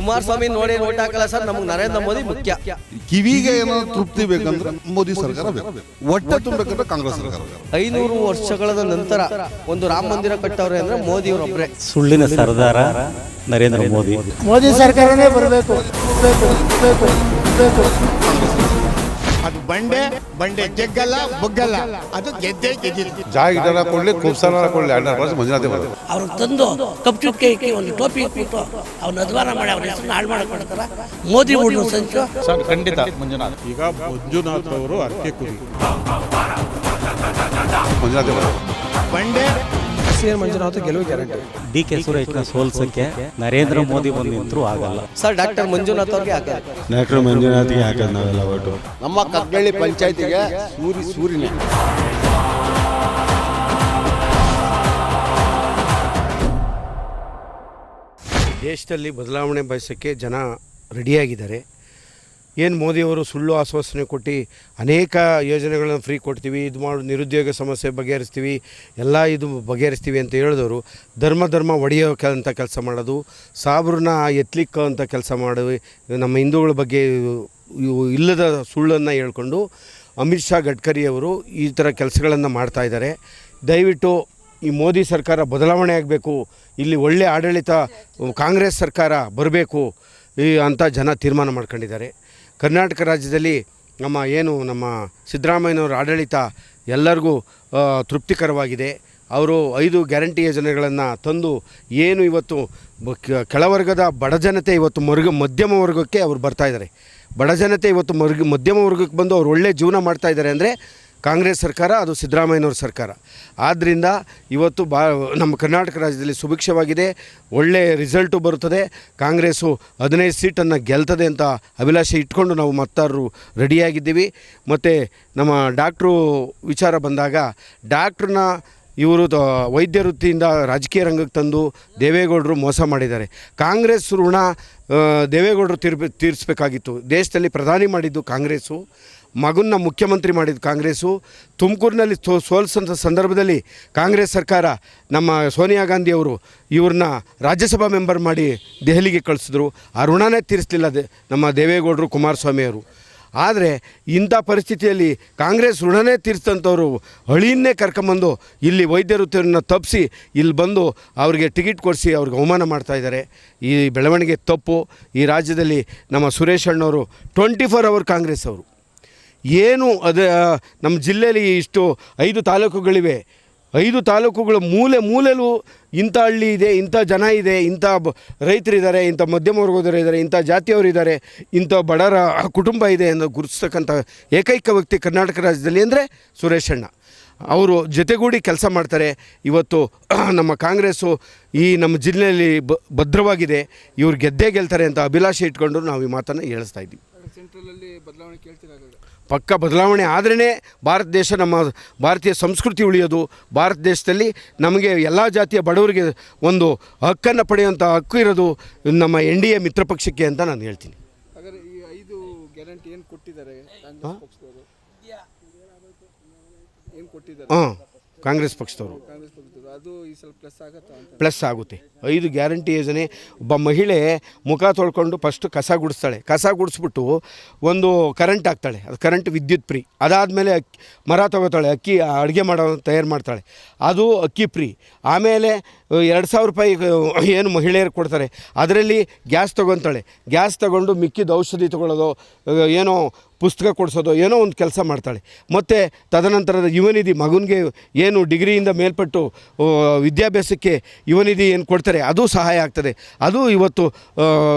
ಕುಮಾರಸ್ವಾಮಿ ನೋಡಿ ಓಟ್ ಹಾಕಲ್ಲ ಸರ್, ನಮಗೆ ನರೇಂದ್ರ ಮೋದಿ ಮುಖ್ಯ. ಕಿವಿಗೆ ಏನೋ ತೃಪ್ತಿ ಬೇಕಂದ್ರೆ ಮೋದಿ ಸರ್ಕಾರ ಬೇಕು, ಹೊಟ್ಟೆ ತುಂಬಬೇಕಂದ್ರೆ ಕಾಂಗ್ರೆಸ್ ಸರ್ಕಾರ ಬೇಕು. 500 ವರ್ಷಗಳ ನಂತರ ಒಂದು ರಾಮ ಮಂದಿರ ಕಟ್ಟವ್ರೆ ಅಂದ್ರೆ ಮೋದಿ ಅವರೊಬ್ಬರೇ. ಸುಳ್ಳಿನ ಸರ್ದಾರ ನರೇಂದ್ರ ಮೋದಿ. ಮೋದಿ ಸರ್ಕಾರನೇ ಬರಬೇಕು. ಅದು ಬಂಡೆ ಜಗ್ಗಲ್ಲ ಬೊಗ್ಗಲ್ಲ, ಅದು ಗೆದ್ದೇ ಗೆದ್ದಿತ್ತು. ಜಾಗ ಜನ ಕೊಡ್ಲಿ, ಕುಬ್ಸಾನ ಕೊಡ್ಲಿ, ಮಂಜುನಾಥೆ ಬರೋದು. ಅವ್ರು ತಂದು ಕಪ್ ಚುಕ್ಕೆ ಇಕ್ಕಿ ಒಂದು ಟೋಪಿ ಇಟ್ಬಿಟ್ಟು ಅವ್ನ ಅಧ್ವಾನ ಮಾಡಿ ಅವ್ರ ಹೆಸರನ್ನ ಹಾಳು ಮಾಡ್ಕೊಳ್ತಾರ. ಮೋದಿ ಊಟ ಸಂಚು ಸರ್ ಖಂಡಿತ ಮಂಜುನಾಥ್. ಈಗ ಮಂಜುನಾಥ್ ಅವರು ಅರ್ಕೆ ಕುರಿ ಮಂಜುನಾಥೆ ಬರೋದು. ಬಂಡೆ ಮಂಜುನಾಥ್ ಗೆಲುವು ಗ್ಯಾರಂಟಿ. ಡಿ.ಕೆ. ಸುರೇಶ್ನ ಸೋಲ್ಸಕ್ಕೆ ನರೇಂದ್ರ ಮೋದಿ ಬಂದು ನಿಂತರೂ ಆಗಲ್ಲ ಸರ್. ಡಾಕ್ಟರ್ ಮಂಜುನಾಥ್ ಅವ್ರಿಗೆ ಹಾಕ. ಡಾಕ್ಟರ್ ಮಂಜುನಾಥ್ಗೆ ಹಾಕೋದು ನಾವೆಲ್ಲ ಓಟು. ನಮ್ಮ ಕಗ್ಗಳ್ಳಿ ಪಂಚಾಯತಿಗೆ ಸೂರಿನೇ. ದೇಶದಲ್ಲಿ ಬದಲಾವಣೆ ಬಯಸೋಕ್ಕೆ ಜನ ರೆಡಿಯಾಗಿದ್ದಾರೆ. ಏನು ಮೋದಿಯವರು ಸುಳ್ಳು ಆಶ್ವಾಸನೆ ಕೊಟ್ಟು ಅನೇಕ ಯೋಜನೆಗಳನ್ನು ಫ್ರೀ ಕೊಡ್ತೀವಿ, ಇದು ಮಾಡಿ ನಿರುದ್ಯೋಗ ಸಮಸ್ಯೆ ಬಗೆಹರಿಸ್ತೀವಿ, ಎಲ್ಲ ಇದು ಬಗೆಹರಿಸ್ತೀವಿ ಅಂತ ಹೇಳಿದವರು ಧರ್ಮ ಒಡೆಯೋಕ್ಕಂಥ ಕೆಲಸ ಮಾಡೋದು, ಸಾಬ್ರನ್ನ ಎತ್ತಲಿಕ್ಕೆ ಅಂತ ಕೆಲಸ ಮಾಡೋದು, ನಮ್ಮ ಹಿಂದೂಗಳ ಬಗ್ಗೆ ಇಲ್ಲದ ಸುಳ್ಳನ್ನು ಹೇಳ್ಕೊಂಡು ಅಮಿತ್ ಶಾ ಗಡ್ಕರಿ ಅವರು ಈ ಥರ ಕೆಲಸಗಳನ್ನು ಮಾಡ್ತಾಯಿದ್ದಾರೆ. ದಯವಿಟ್ಟು ಈ ಮೋದಿ ಸರ್ಕಾರ ಬದಲಾವಣೆ ಆಗಬೇಕು, ಇಲ್ಲಿ ಒಳ್ಳೆ ಆಡಳಿತ ಕಾಂಗ್ರೆಸ್ ಸರ್ಕಾರ ಬರಬೇಕು ಅಂತ ಜನ ತೀರ್ಮಾನ ಮಾಡ್ಕೊಂಡಿದ್ದಾರೆ. ಕರ್ನಾಟಕ ರಾಜ್ಯದಲ್ಲಿ ನಮ್ಮ ಸಿದ್ದರಾಮಯ್ಯನವರ ಆಡಳಿತ ಎಲ್ಲರಿಗೂ ತೃಪ್ತಿಕರವಾಗಿದೆ. ಅವರು 5 ಗ್ಯಾರಂಟಿ ಯೋಜನೆಗಳನ್ನು ತಂದು ಏನು ಇವತ್ತು ಕೆಳವರ್ಗದ ಬಡಜನತೆ ಇವತ್ತು ಮಧ್ಯಮ ವರ್ಗಕ್ಕೆ ಅವರು ಬರ್ತಾಯಿದ್ದಾರೆ. ಬಡಜನತೆ ಇವತ್ತು ಮಧ್ಯಮ ವರ್ಗಕ್ಕೆ ಬಂದು ಅವ್ರು ಒಳ್ಳೆ ಜೀವನ ಮಾಡ್ತಾಯಿದ್ದಾರೆ ಅಂದರೆ ಕಾಂಗ್ರೆಸ್ ಸರ್ಕಾರ, ಅದು ಸಿದ್ದರಾಮಯ್ಯನವ್ರ ಸರ್ಕಾರ. ಆದ್ದರಿಂದ ಇವತ್ತು ನಮ್ಮ ಕರ್ನಾಟಕ ರಾಜ್ಯದಲ್ಲಿ ಸುಭಿಕ್ಷವಾಗಿದೆ, ಒಳ್ಳೆಯ ರಿಸಲ್ಟು ಬರುತ್ತದೆ. ಕಾಂಗ್ರೆಸ್ಸು 15 ಸೀಟನ್ನು ಗೆಲ್ತದೆ ಅಂತ ಅಭಿಲಾಷೆ ಇಟ್ಕೊಂಡು ನಾವು ಮತದಾರರು ರೆಡಿಯಾಗಿದ್ದೀವಿ. ಮತ್ತು ನಮ್ಮ ಡಾಕ್ಟ್ರು ವಿಚಾರ ಬಂದಾಗ ಡಾಕ್ಟ್ರನ್ನ ಇವರು ವೈದ್ಯ ವೃತ್ತಿಯಿಂದ ರಾಜಕೀಯ ರಂಗಕ್ಕೆ ತಂದು ದೇವೇಗೌಡರು ಮೋಸ ಮಾಡಿದ್ದಾರೆ. ಕಾಂಗ್ರೆಸ್ ಋಣ ದೇವೇಗೌಡರು ತೀರಿಸಬೇಕಾಗಿತ್ತು. ದೇಶದಲ್ಲಿ ಪ್ರಧಾನಿ ಮಾಡಿದ್ದು ಕಾಂಗ್ರೆಸ್ಸು, ಮಗನ್ನ ಮುಖ್ಯಮಂತ್ರಿ ಮಾಡಿದ್ದು ಕಾಂಗ್ರೆಸ್ಸು. ತುಮಕೂರಿನಲ್ಲಿ ಸೋಲಿಸೋಂಥ ಸಂದರ್ಭದಲ್ಲಿ ಕಾಂಗ್ರೆಸ್ ಸರ್ಕಾರ ನಮ್ಮ ಸೋನಿಯಾ ಗಾಂಧಿಯವರು ಇವ್ರನ್ನ ರಾಜ್ಯಸಭಾ ಮೆಂಬರ್ ಮಾಡಿ ದೆಹಲಿಗೆ ಕಳಿಸಿದ್ರು. ಆ ಋಣನೇ ತೀರಿಸಲಿಲ್ಲ ನಮ್ಮ ದೇವೇಗೌಡರು, ಕುಮಾರಸ್ವಾಮಿಯವರು. ಆದರೆ ಇಂಥ ಪರಿಸ್ಥಿತಿಯಲ್ಲಿ ಕಾಂಗ್ರೆಸ್ ಋಣನೇ ತೀರಿಸಿದಂಥವ್ರು ಹಳಿಯನ್ನೇ ಕರ್ಕೊಂಬಂದು ಇಲ್ಲಿ ವೈದ್ಯ ವೃತ್ತಿಯನ್ನು ತಪ್ಪಿಸಿ ಇಲ್ಲಿ ಬಂದು ಅವರಿಗೆ ಟಿಕೆಟ್ ಕೊಡಿಸಿ ಅವ್ರಿಗೆ ಅವಮಾನ ಮಾಡ್ತಾಯಿದ್ದಾರೆ. ಈ ಬೆಳವಣಿಗೆ ತಪ್ಪು. ಈ ರಾಜ್ಯದಲ್ಲಿ ನಮ್ಮ ಸುರೇಶ್ ಅಣ್ಣವರು 24 ಅವರ್ ಕಾಂಗ್ರೆಸ್ ಅವರು. ಏನು ನಮ್ಮ ಜಿಲ್ಲೆಯಲ್ಲಿ ಇಷ್ಟು 5 ತಾಲೂಕುಗಳಿವೆ. 5 ತಾಲೂಕುಗಳ ಮೂಲೆಯಲ್ಲೂ ಇಂಥ ಹಳ್ಳಿ ಇದೆ, ಇಂಥ ಜನ ಇದೆ, ಇಂಥ ರೈತರಿದ್ದಾರೆ, ಇಂಥ ಮಧ್ಯಮ ವರ್ಗದವರು ಇದ್ದಾರೆ, ಇಂಥ ಜಾತಿಯವರಿದ್ದಾರೆ, ಇಂಥ ಬಡವರ ಕುಟುಂಬ ಇದೆ ಎಂದು ಗುರುತಿಸ್ತಕ್ಕಂಥ ಏಕೈಕ ವ್ಯಕ್ತಿ ಕರ್ನಾಟಕ ರಾಜ್ಯದಲ್ಲಿ ಅಂದರೆ ಸುರೇಶ್ ಅಣ್ಣ. ಅವರು ಜೊತೆಗೂಡಿ ಕೆಲಸ ಮಾಡ್ತಾರೆ. ಇವತ್ತು ನಮ್ಮ ಕಾಂಗ್ರೆಸ್ಸು ಈ ನಮ್ಮ ಜಿಲ್ಲೆಯಲ್ಲಿ ಭದ್ರವಾಗಿದೆ, ಇವ್ರು ಗೆದ್ದೇ ಗೆಲ್ತಾರೆ ಅಂತ ಅಭಿಲಾಷೆ ಇಟ್ಕೊಂಡು ನಾವು ಈ ಮಾತನ್ನು ಹೇಳಿಸ್ತಾ ಇದ್ದೀವಿ. ಸೆಂಟ್ರಲಲ್ಲಿ ಬದಲಾವಣೆ ಕೇಳ್ತಿರಾಗ ಪಕ್ಕ ಬದಲಾವಣೆ ಆದ್ರೇ ಭಾರತ ದೇಶ, ನಮ್ಮ ಭಾರತೀಯ ಸಂಸ್ಕೃತಿ ಉಳಿಯೋದು. ಭಾರತ ದೇಶದಲ್ಲಿ ನಮಗೆ ಎಲ್ಲ ಜಾತಿಯ ಬಡವರಿಗೆ ಒಂದು ಹಕ್ಕನ್ನು ಪಡೆಯುವಂಥ ಹಕ್ಕು ಇರೋದು ನಮ್ಮ NDA ಮಿತ್ರ ಪಕ್ಷಕ್ಕೆ ಅಂತ ನಾನು ಹೇಳ್ತೀನಿ. ಹಾಗಾದರೆ ಈ 5 ಗ್ಯಾರಂಟಿ ಏನು ಕೊಟ್ಟಿದ್ದಾರೆ ಕಾಂಗ್ರೆಸ್ ಪಕ್ಷದವರು ಅದು ಈ ಸ್ವಲ್ಪ ಪ್ಲಸ್ ಆಗುತ್ತೆ. 5 ಗ್ಯಾರಂಟಿ ಯೋಜನೆ. ಒಬ್ಬ ಮಹಿಳೆ ಮುಖ ತೊಳ್ಕೊಂಡು ಫಸ್ಟು ಕಸ ಗುಡಿಸ್ತಾಳೆ, ಕಸ ಗುಡಿಸ್ಬಿಟ್ಟು ಒಂದು ಕರೆಂಟ್ ಹಾಕ್ತಾಳೆ, ಅದು ಕರೆಂಟ್ ವಿದ್ಯುತ್ ಫ್ರೀ. ಅದಾದಮೇಲೆ ಮರ ತೊಗೋತಾಳೆ, ಅಕ್ಕಿ ಅಡುಗೆ ತಯಾರು ಮಾಡ್ತಾಳೆ, ಅದು ಅಕ್ಕಿ ಫ್ರೀ. ಆಮೇಲೆ 2,000 ರೂಪಾಯಿ ಏನು ಮಹಿಳೆಯರು ಕೊಡ್ತಾರೆ, ಅದರಲ್ಲಿ ಗ್ಯಾಸ್ ತೊಗೊತಾಳೆ. ಗ್ಯಾಸ್ ತೊಗೊಂಡು ಮಿಕ್ಕಿದ ಔಷಧಿ ತೊಗೊಳ್ಳೋದು, ಏನೋ ಪುಸ್ತಕ ಕೊಡಿಸೋದು, ಏನೋ ಒಂದು ಕೆಲಸ ಮಾಡ್ತಾಳೆ. ಮತ್ತು ತದನಂತರದ ಯುವನಿಧಿ, ಮಗನಿಗೆ ಏನು ಡಿಗ್ರಿಯಿಂದ ಮೇಲ್ಪಟ್ಟು ವಿದ್ಯಾಭ್ಯಾಸಕ್ಕೆ ಯುವನಿಧಿ ಏನು ಕೊಡ್ತಾರೆ, ಅದು ಸಹಾಯ ಆಗ್ತದೆ. ಅದು ಇವತ್ತು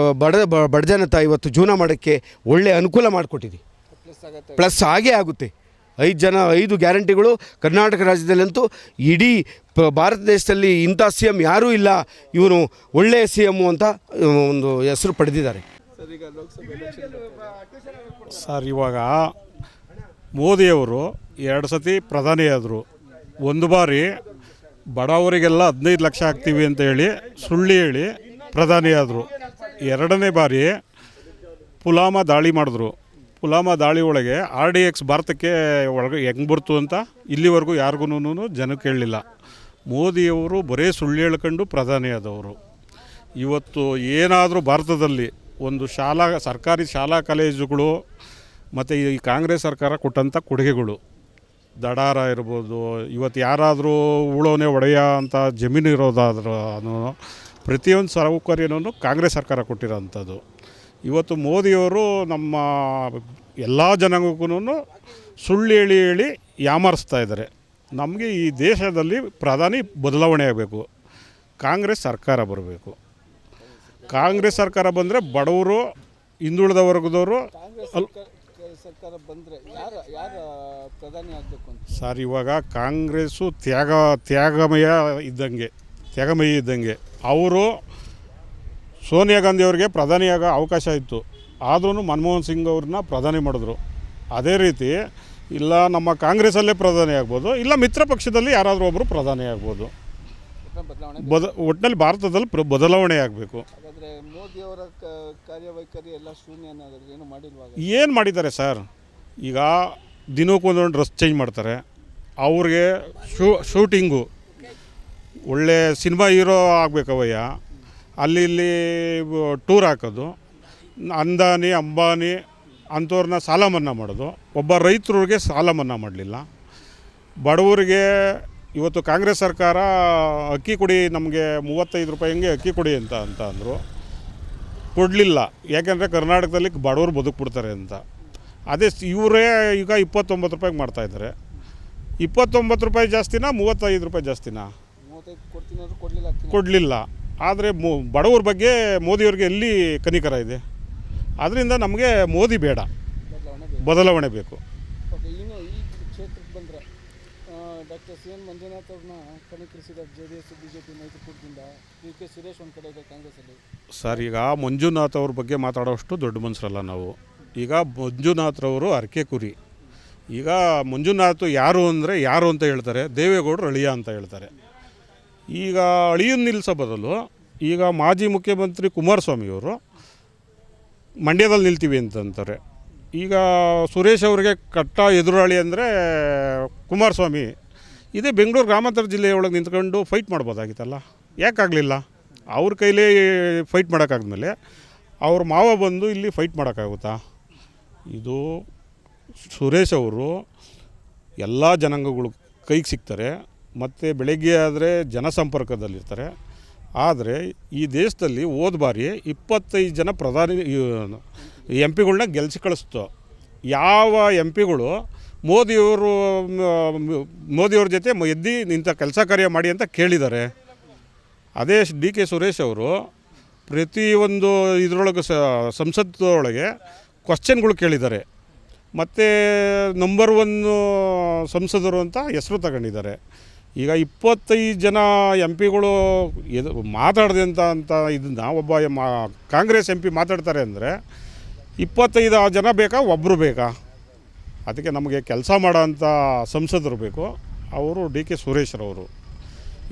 ಬಡಜನತ ಇವತ್ತು ಜೀವನ ಮಾಡೋಕ್ಕೆ ಒಳ್ಳೆ ಅನುಕೂಲ ಮಾಡಿಕೊಟ್ಟಿದೆ. ಪ್ಲಸ್ ಆಗೇ ಆಗುತ್ತೆ. 5 ಗ್ಯಾರಂಟಿಗಳು ಕರ್ನಾಟಕ ರಾಜ್ಯದಲ್ಲಂತೂ ಇಡೀ ಭಾರತ ದೇಶದಲ್ಲಿ ಇಂಥ CM ಯಾರೂ ಇಲ್ಲ, ಇವನು ಒಳ್ಳೆಯ CM ಅಂತ ಒಂದು ಹೆಸರು ಪಡೆದಿದ್ದಾರೆ. ಸರ್ ಇವಾಗ ಮೋದಿಯವರು 2 ಸತಿ ಪ್ರಧಾನಿಯಾದರು. ಒಂದು ಬಾರಿ ಬಡವರಿಗೆಲ್ಲ 15 ಲಕ್ಷ ಹಾಕ್ತೀವಿ ಅಂತ ಹೇಳಿ ಸುಳ್ಳು ಹೇಳಿ ಪ್ರಧಾನಿಯಾದರು. 2ನೇ ಬಾರಿ ಪುಲ್ವಾಮಾ ದಾಳಿ ಮಾಡಿದ್ರು. ಪುಲ್ವಾಮಾ ದಾಳಿ ಒಳಗೆ RDX ಭಾರತಕ್ಕೆ ಒಳಗೆ ಹೆಂಗೆ ಬರ್ತು ಅಂತ ಇಲ್ಲಿವರೆಗೂ ಯಾರಿಗೂ ಜನಕ್ಕೆ ಹೇಳಲಿಲ್ಲ. ಮೋದಿಯವರು ಬರೀ ಸುಳ್ಳು ಹೇಳ್ಕೊಂಡು ಪ್ರಧಾನಿ ಆದವರು. ಇವತ್ತು ಏನಾದರೂ ಭಾರತದಲ್ಲಿ ಒಂದು ಸರ್ಕಾರಿ ಶಾಲಾ ಕಾಲೇಜುಗಳು ಮತ್ತು ಈ ಕಾಂಗ್ರೆಸ್ ಸರ್ಕಾರ ಕೊಟ್ಟಂಥ ಕೊಡುಗೆಗಳು, ದಡಾರ ಇರ್ಬೋದು, ಇವತ್ತು ಯಾರಾದರೂ ಉಳೋನೆ ಒಡೆಯ ಅಂತ ಜಮೀನು ಇರೋದಾದ್ರೂ ಪ್ರತಿಯೊಂದು ಸೌಕರ್ಯನೂ ಕಾಂಗ್ರೆಸ್ ಸರ್ಕಾರ ಕೊಟ್ಟಿರೋವಂಥದ್ದು. ಇವತ್ತು ಮೋದಿಯವರು ನಮ್ಮ ಎಲ್ಲ ಜನಾಂಗಕ್ಕೂ ಸುಳ್ಳು ಹೇಳಿ ಯಾಮಾರಿಸ್ತಾ ಇದ್ದಾರೆ. ನಮಗೆ ಈ ದೇಶದಲ್ಲಿ ಪ್ರಧಾನಿ ಬದಲಾವಣೆ ಆಗಬೇಕು, ಕಾಂಗ್ರೆಸ್ ಸರ್ಕಾರ ಬರಬೇಕು. ಕಾಂಗ್ರೆಸ್ ಸರ್ಕಾರ ಬಂದರೆ ಬಡವರು, ಹಿಂದುಳಿದ ವರ್ಗದವರು ಸರ್ಕಾರ ಬಂದರೆ ಯಾರು ಪ್ರಧಾನಿ ಆಗಬೇಕು ಅಂತ ಸರ್? ಇವಾಗ ಕಾಂಗ್ರೆಸ್ಸು ತ್ಯಾಗಮಯಿ ಇದ್ದಂಗೆ. ಅವರು ಸೋನಿಯಾ ಗಾಂಧಿ ಅವ್ರಿಗೆ ಪ್ರಧಾನಿಯಾಗ ಅವಕಾಶ ಇತ್ತು, ಆದ್ರೂ ಮನಮೋಹನ್ ಸಿಂಗ್ ಅವ್ರನ್ನ ಪ್ರಧಾನಿ ಮಾಡಿದ್ರು. ಅದೇ ರೀತಿ ಇಲ್ಲ ನಮ್ಮ ಕಾಂಗ್ರೆಸ್ಸಲ್ಲೇ ಪ್ರಧಾನಿ ಆಗ್ಬೋದು, ಇಲ್ಲ ಮಿತ್ರ ಪಕ್ಷದಲ್ಲಿ ಯಾರಾದರೂ ಒಬ್ಬರು ಪ್ರಧಾನಿ ಆಗ್ಬೋದು. ಒಟ್ಟಿನಲ್ಲಿ ಭಾರತದಲ್ಲಿ ಬದಲಾವಣೆ ಆಗಬೇಕು. ಹಾಗಾದರೆ ಮೋದಿಯವರ ಕಾರ್ಯವೈಖರಿ ಎಲ್ಲ ಶೂನ್ಯ ಅನ್ನೋದ್ರಲ್ಲಿ ಏನು ಮಾಡಿಲ್ವಾಗ? ಏನು ಮಾಡಿದ್ದಾರೆ ಸರ್? ಈಗ ದಿನಕ್ಕೊಂದೊಂದು ಡ್ರೆಸ್ ಚೇಂಜ್ ಮಾಡ್ತಾರೆ, ಅವ್ರಿಗೆ ಶೂಟಿಂಗು ಒಳ್ಳೆ ಸಿನಿಮಾ ಹೀರೋ ಆಗಬೇಕವಯ್ಯ, ಅಲ್ಲಿ ಟೂರ್ ಹಾಕೋದು, ಅಂದಾನಿ ಅಂಬಾನಿ ಅಂಥವ್ರನ್ನ ಸಾಲ ಮನ್ನಾ ಮಾಡೋದು. ಒಬ್ಬ ರೈತರಿಗೆ ಸಾಲ ಮನ್ನಾ ಮಾಡಲಿಲ್ಲ. ಬಡವರಿಗೆ ಇವತ್ತು ಕಾಂಗ್ರೆಸ್ ಸರ್ಕಾರ ಅಕ್ಕಿ ಕೊಡಿ, ನಮಗೆ 35 ರೂಪಾಯಿಗೆ ಅಕ್ಕಿ ಕೊಡಿ ಅಂತ ಅಂದರು, ಕೊಡಲಿಲ್ಲ. ಯಾಕೆಂದರೆ ಕರ್ನಾಟಕದಲ್ಲಿ ಬಡವರು ಬದುಕ್ಬಿಡ್ತಾರೆ ಅಂತ. ಅದೇ ಇವರೇ ಈಗ 29 ರೂಪಾಯಿಗೆ ಮಾಡ್ತಾಯಿದ್ದಾರೆ. 29 ರೂಪಾಯಿ ಜಾಸ್ತಿನಾ 35 ರೂಪಾಯಿ ಜಾಸ್ತಿನಾ? 35 ಕೊಡ್ತೀನಿ ಅಂದ್ರೆ ಕೊಡಲಿಲ್ಲ. ಆದರೆ ಬಡವ್ರ ಬಗ್ಗೆ ಮೋದಿಯವ್ರಿಗೆ ಎಲ್ಲಿ ಕನಿಕರ ಇದೆ? ಅದರಿಂದ ನಮಗೆ ಮೋದಿ ಬೇಡ, ಬದಲಾವಣೆ ಬೇಕು. ಓಕೆ, ಇನ್ನು ಈ ಕ್ಷೇತ್ರಕ್ಕೆ ಬಂದರೆ ಡಾಕ್ಟರ್ ಸಿ ಎನ್ ಮಂಜುನಾಥ್ ಅವ್ರನ್ನ ಕಣಕ್ಕಿಳಿಸಿದ JDS BJP ಮೈತ್ರಿಕೂಟದಿಂದ PK ಸುರೇಶ್ ಒಂದು ಕಡೆ ಇದೆ ಕಾಂಗ್ರೆಸ್ಸಲ್ಲಿ. ಸರ್, ಈಗ ಮಂಜುನಾಥ್ ಅವ್ರ ಬಗ್ಗೆ ಮಾತಾಡೋಷ್ಟು ದೊಡ್ಡ ಮನುಷ್ಯರಲ್ಲ ನಾವು. ಈಗ ಮಂಜುನಾಥ್ರವರು ಅರಕೆ ಕುರಿ. ಈಗ ಮಂಜುನಾಥ್ ಯಾರು ಅಂತ ಹೇಳ್ತಾರೆ, ದೇವೇಗೌಡರು ಅಳಿಯ ಅಂತ ಹೇಳ್ತಾರೆ. ಈಗ ಅಳಿಯನ್ನು ನಿಲ್ಲಿಸೋ ಬದಲು ಈಗ ಮಾಜಿ ಮುಖ್ಯಮಂತ್ರಿ ಕುಮಾರಸ್ವಾಮಿಯವರು ಮಂಡ್ಯದಲ್ಲಿ ನಿಲ್ತೀವಿ ಅಂತಂತಾರೆ. ಈಗ ಸುರೇಶ್ ಅವರಿಗೆ ಕಟ್ಟ ಎದುರಾಳಿ ಅಂದರೆ ಕುಮಾರಸ್ವಾಮಿ. ಇದೇ ಬೆಂಗಳೂರು ಗ್ರಾಮಾಂತರ ಜಿಲ್ಲೆಯೊಳಗೆ ನಿಂತ್ಕೊಂಡು ಫೈಟ್ ಮಾಡ್ಬೋದಾಗಿತ್ತಲ್ಲ, ಯಾಕಾಗಲಿಲ್ಲ? ಅವ್ರ ಕೈಲೇ ಫೈಟ್ ಮಾಡೋಕ್ಕಾದ್ಮೇಲೆ ಅವ್ರ ಮಾವ ಬಂದು ಇಲ್ಲಿ ಫೈಟ್ ಮಾಡೋಕ್ಕಾಗುತ್ತಾ? ಇದು ಸುರೇಶ್ ಅವರು ಎಲ್ಲ ಜನಾಂಗಗಳು ಕೈಗೆ ಸಿಗ್ತಾರೆ, ಮತ್ತು ಬೆಳಗ್ಗೆ ಆದರೆ ಜನಸಂಪರ್ಕದಲ್ಲಿರ್ತಾರೆ. ಆದರೆ ಈ ದೇಶದಲ್ಲಿ ಹೋದ ಬಾರಿ 25 ಜನ ಪ್ರಧಾನಿ MP ಗಳನ್ನ ಗೆಲ್ಸಿ ಕಳಿಸ್ತು. ಯಾವ MP ಗಳು ಮೋದಿಯವ್ರ ಜೊತೆ ಎದ್ದು ಇಂಥ ಕೆಲಸ ಕಾರ್ಯ ಮಾಡಿ ಅಂತ ಕೇಳಿದ್ದಾರೆ? ಅದೇ DK ಸುರೇಶ್ ಅವರು ಪ್ರತಿಯೊಂದು ಇದರೊಳಗೆ ಸಂಸತ್ತೊಳಗೆ ಕ್ವಶನ್ಗಳು ಕೇಳಿದ್ದಾರೆ, ಮತ್ತು ನಂಬರ್ 1 ಸಂಸದರು ಅಂತ ಹೆಸರು ತಗೊಂಡಿದ್ದಾರೆ. ಈಗ 25 ಜನ MP ಗಳು ಮಾತಾಡಿದೆ ಅಂತ ಇದನ್ನು ಒಬ್ಬ ಕಾಂಗ್ರೆಸ್ MP ಮಾತಾಡ್ತಾರೆ ಅಂದರೆ 25 ಜನ ಬೇಕಾ, ಒಬ್ಬರು ಬೇಕಾ? ಅದಕ್ಕೆ ನಮಗೆ ಕೆಲಸ ಮಾಡೋಂಥ ಸಂಸದರು ಬೇಕು. ಅವರು DK ಸುರೇಶ್ರವರು.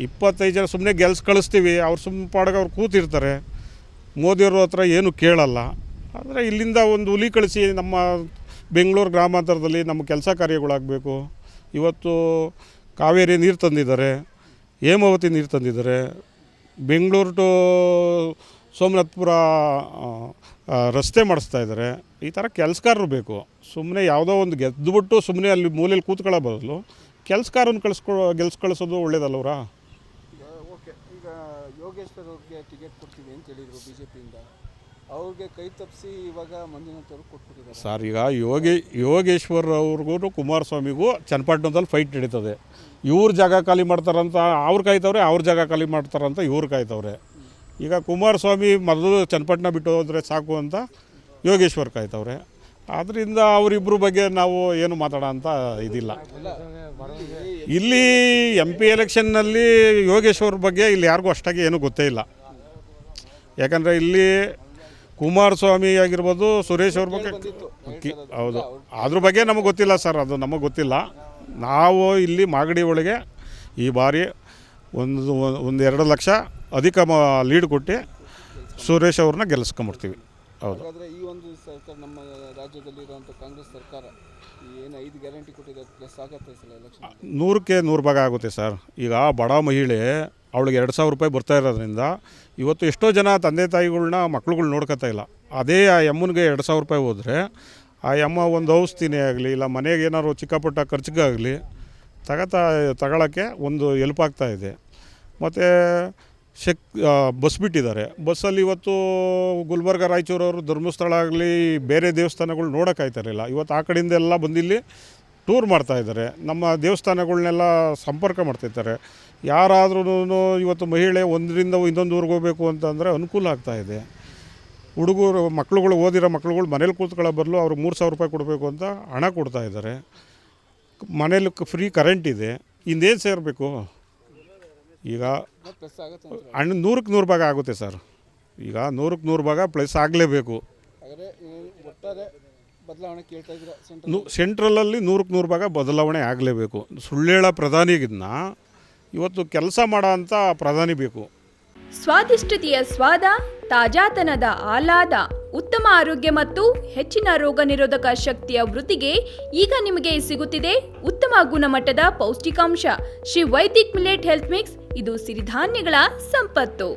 25 ಜನ ಸುಮ್ಮನೆ ಕಳಿಸ್ತೀವಿ, ಅವ್ರು ಪಾಡಿಗೆ ಅವ್ರು ಕೂತಿರ್ತಾರೆ, ಮೋದಿಯವ್ರ ಹತ್ರ ಏನು ಕೇಳಲ್ಲ. ಆದರೆ ಇಲ್ಲಿಂದ ಒಂದು ಹುಲಿ ಕಳಿಸಿ ನಮ್ಮ ಬೆಂಗಳೂರು ಗ್ರಾಮಾಂತರದಲ್ಲಿ ನಮ್ಮ ಕೆಲಸ ಕಾರ್ಯಗಳಾಗಬೇಕು. ಇವತ್ತು ಕಾವೇರಿ ನೀರು ತಂದಿದ್ದಾರೆ, ಹೇಮಾವತಿ ನೀರು ತಂದಿದ್ದಾರೆ, ಬೆಂಗಳೂರು ಟು ಸೋಮನಾಥಪುರ ರಸ್ತೆ ಮಾಡಿಸ್ತಾ ಇದ್ದಾರೆ. ಈ ಥರ ಕೆಲಸಗಾರರು ಬೇಕು. ಸುಮ್ಮನೆ ಯಾವುದೋ ಒಂದು ಗೆದ್ದುಬಿಟ್ಟು ಸುಮ್ಮನೆ ಅಲ್ಲಿ ಮೂಲೆಯಲ್ಲಿ ಕೂತ್ಕೊಳ್ಳೋ ಬದಲು ಕೆಲಸಗಾರನ ಕಳಿಸೋದು ಒಳ್ಳೇದಲ್ಲವ್ರಾ? ಓಕೆ, ಈಗ ಯೋಗೇಶ್ವರ್ ಅವ್ರಿಗೆ ಟಿಕೆಟ್ ಕೊಡ್ತೀವಿ ಅಂತ ಹೇಳಿದರು BJPಯಿಂದ. ಅವ್ರಿಗೆ ಕೈ ತಪ್ಪಿಸಿ ಇವಾಗ ಮಂಜುನಾಥ್ ಅವರು ಕೊಟ್ಬಿಟ್ಟಿದ್ದಾರೆ. ಸರ್, ಈಗ ಯೋಗೇಶ್ವರ್ ಅವ್ರಿಗೂ ಕುಮಾರಸ್ವಾಮಿಗೂ ಚನ್ನಪಟ್ಟಣದಲ್ಲಿ ಫೈಟ್ ನಡೀತದೆ. ಇವ್ರ ಜಾಗ ಖಾಲಿ ಮಾಡ್ತಾರಂತ ಅವ್ರು ಕಾಯ್ತವ್ರೆ, ಅವ್ರ ಜಾಗ ಖಾಲಿ ಮಾಡ್ತಾರಂತ ಇವ್ರು ಕಾಯ್ತವ್ರೆ. ಈಗ ಕುಮಾರಸ್ವಾಮಿ ಮೊದಲು ಚನ್ನಪಟ್ಟಣ ಬಿಟ್ಟು ಹೋದರೆ ಸಾಕು ಅಂತ ಯೋಗೇಶ್ವರ್ ಕಾಯ್ತವ್ರೆ. ಆದ್ದರಿಂದ ಅವರಿಬ್ಬರ ಬಗ್ಗೆ ನಾವು ಏನು ಮಾತಾಡೋ ಅಂತ ಇದಿಲ್ಲ. ಇಲ್ಲಿ MP ಎಲೆಕ್ಷನ್ನಲ್ಲಿ ಯೋಗೇಶ್ವರ್ ಬಗ್ಗೆ ಇಲ್ಲಿ ಯಾರಿಗೂ ಅಷ್ಟಾಗಿ ಏನೂ ಗೊತ್ತೇ ಇಲ್ಲ. ಯಾಕಂದರೆ ಇಲ್ಲಿ ಕುಮಾರಸ್ವಾಮಿ ಆಗಿರ್ಬೋದು, ಸುರೇಶ್ ಅವ್ರ ಬಗ್ಗೆ ಹೌದು, ಅದ್ರ ಬಗ್ಗೆ ನಮಗೆ ಗೊತ್ತಿಲ್ಲ ಸರ್, ಅದು ನಮಗೆ ಗೊತ್ತಿಲ್ಲ. ನಾವು ಇಲ್ಲಿ ಮಾಗಡಿ ಒಳಗೆ ಈ ಬಾರಿ ಒಂದು 2 ಲಕ್ಷ ಅಧಿಕ ಲೀಡ್ ಕೊಟ್ಟು ಸುರೇಶ್ ಅವ್ರನ್ನ ಗೆಲ್ಲಿಸ್ಕೊಂಬಿಡ್ತೀವಿ. ಹೌದು. ಹಾಗಾದರೆ ಈ ಒಂದು ಸರ್ಕಾರ ನಮ್ಮ ರಾಜ್ಯದಲ್ಲಿರುವಂಥ ಕಾಂಗ್ರೆಸ್ ಸರ್ಕಾರ ಏನು 5 ಗ್ಯಾರಂಟಿ ಕೊಟ್ಟಿದೆ, ಪ್ಲಸ್ ಆಗುತ್ತೆ ಸಲ ಎಲೆಕ್ಷನ್ 100ಕ್ಕೆ 100 ಭಾಗ ಆಗುತ್ತೆ ಸರ್. ಈಗ ಬಡ ಮಹಿಳೆ ಅವಳಿಗೆ 2000 ರೂಪಾಯಿ ಬರ್ತಾ ಇರೋದ್ರಿಂದ ಇವತ್ತು ಎಷ್ಟೋ ಜನ ತಂದೆ ತಾಯಿಗಳ್ನ ಮಕ್ಳುಗಳು ನೋಡ್ಕೊತಾ ಇಲ್ಲ. ಅದೇ ಆ ಎಮ್ಮನಿಗೆ 2,000 ರೂಪಾಯಿ ಹೋದರೆ ಆ ಎಮ್ಮ ಒಂದು ಔಷಧಿನೇ ಆಗಲಿ ಇಲ್ಲ ಮನೆಗೆ ಏನಾದ್ರು ಚಿಕ್ಕಪುಟ್ಟ ಖರ್ಚಿಗಾಗಲಿ ತಗೊಳ್ಳೋಕ್ಕೆ ಒಂದು ಹೆಲ್ಪ್ ಆಗ್ತಾಯಿದೆ. ಮತ್ತು ಬಸ್ ಬಿಟ್ಟಿದ್ದಾರೆ. ಬಸ್ಸಲ್ಲಿ ಇವತ್ತು ಗುಲ್ಬರ್ಗ ರಾಯಚೂರವರು ಧರ್ಮಸ್ಥಳ ಆಗಲಿ ಬೇರೆ ದೇವಸ್ಥಾನಗಳು ನೋಡೋಕ್ಕಾಯ್ತಾರಿಲ್ಲ. ಇವತ್ತು ಆ ಕಡೆಯಿಂದ ಎಲ್ಲ ಬಂದಿಲ್ಲಿ ಟೂರ್ ಮಾಡ್ತಾಯಿದ್ದಾರೆ. ನಮ್ಮ ದೇವಸ್ಥಾನಗಳನ್ನೆಲ್ಲ ಸಂಪರ್ಕ ಮಾಡ್ತಿರ್ತಾರೆ. ಯಾರಾದ್ರೂ ಇವತ್ತು ಮಹಿಳೆ ಒಂದರಿಂದ ಇನ್ನೊಂದು ಊರಿಗೆ ಹೋಗಬೇಕು ಅಂತಂದರೆ ಅನುಕೂಲ ಆಗ್ತಾಯಿದೆ. ಹುಡುಗರು ಮಕ್ಳುಗಳು ಓದಿರೋ ಮಕ್ಳುಗಳು ಮನೇಲಿ ಕೂತ್ಕೊಳ್ಳೋ ಬದಲು ಅವ್ರಿಗೆ 3,000 ರೂಪಾಯಿ ಕೊಡಬೇಕು ಅಂತ ಹಣ ಕೊಡ್ತಾಯಿದ್ದಾರೆ. ಮನೇಲಿ ಫ್ರೀ ಕರೆಂಟ್ ಇದೆ. ಇನ್ನೇನು ಸೇರಬೇಕು? ಈಗ ಪ್ಲಸ್ ಆಗುತ್ತೆ 100ಕ್ಕೆ 100 ಭಾಗ ಆಗುತ್ತೆ ಸರ್. ಈಗ 100ಕ್ಕೆ 100 ಭಾಗ ಪ್ಲಸ್ ಆಗಲೇಬೇಕು. ಹಾಗಾದರೆ ಒಟ್ಟಾರೆ ಬದಲಾವಣೆ ಕೇಳ್ತಾ ಇದ್ದೀರಾ? ಸೆಂಟ್ರಲಲ್ಲಿ 100ಕ್ಕೆ 100 ಭಾಗ ಬದಲಾವಣೆ ಆಗಲೇಬೇಕು. ಸುಳ್ಳೇಳ ಪ್ರಧಾನಿಗಿನ್ನ ಇವತ್ತು ಕೆಲಸ ಮಾಡೋ ಅಂಥ ಪ್ರಧಾನಿ ಬೇಕು. ಸ್ವಾದಿಷ್ಟತೆಯ ಸ್ವಾದ, ತಾಜಾತನದ ಆಹ್ಲಾದ, ಉತ್ತಮ ಆರೋಗ್ಯ ಮತ್ತು ಹೆಚ್ಚಿನ ರೋಗ ನಿರೋಧಕ ಶಕ್ತಿಯ ವೃದ್ಧಿಗೆ ಈಗ ನಿಮಗೆ ಸಿಗುತ್ತಿದೆ ಉತ್ತಮ ಗುಣಮಟ್ಟದ ಪೌಷ್ಟಿಕಾಂಶ Shri Vaidik millet health mix. ಇದು ಸಿರಿಧಾನ್ಯಗಳ ಸಂಪತ್ತು.